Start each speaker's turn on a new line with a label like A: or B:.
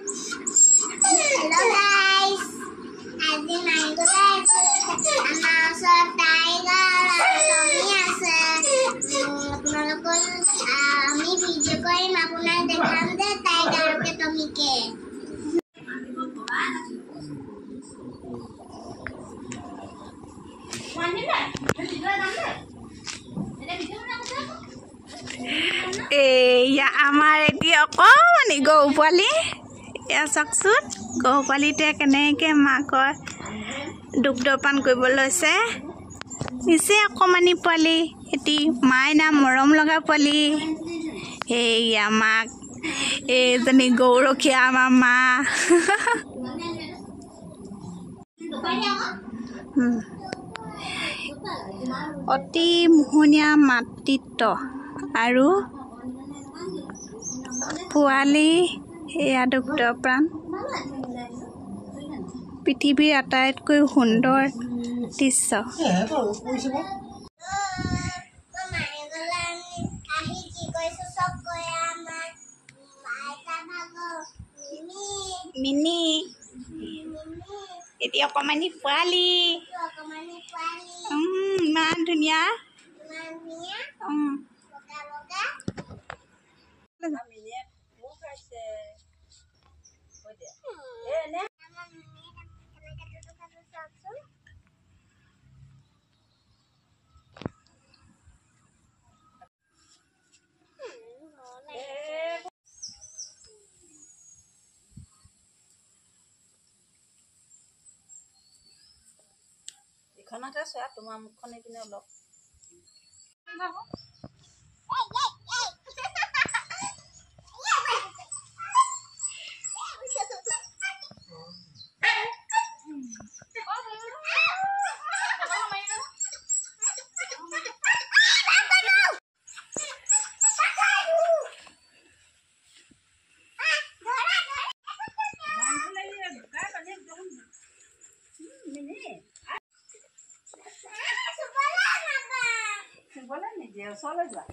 A: Hello guys. আজি মাইগলা আছে আমাৰ ওচৰত টাইগাৰ আৰু টমি আছে আপোনালোকৰ আমি ভিডিঅ' কৰিম আপোনাক দেখাম যে টাইগাৰ আৰু টমিকে
B: এয়া আমাৰ এতিয়া অকণমানি গৰু পোৱালি এয়া চাওকচোন গৰু পোৱালিটোৱে কেনেকৈ মাকৰ দুগ্ধপান কৰিব লৈছে নিচে অকণমানি পোৱালি এটি মাইনা মৰম লগা পোৱালি এয়া মাক এইজনী গৌৰখীয়া আমাৰ মা অতি মোহনীয়া মাতৃত্ব আৰু পোৱালি এয়া দুগ্ধপ্ৰাণ পৃথিৱীৰ আটাইতকৈ সুন্দৰ দৃশ্য মিনি এতিয়া অকণমানি পোৱালি ইমান ধুনীয়া
C: ইখনতে চোৱা তোমাৰ মুখখন এইপিনে অলপ ওচৰলৈ যোৱা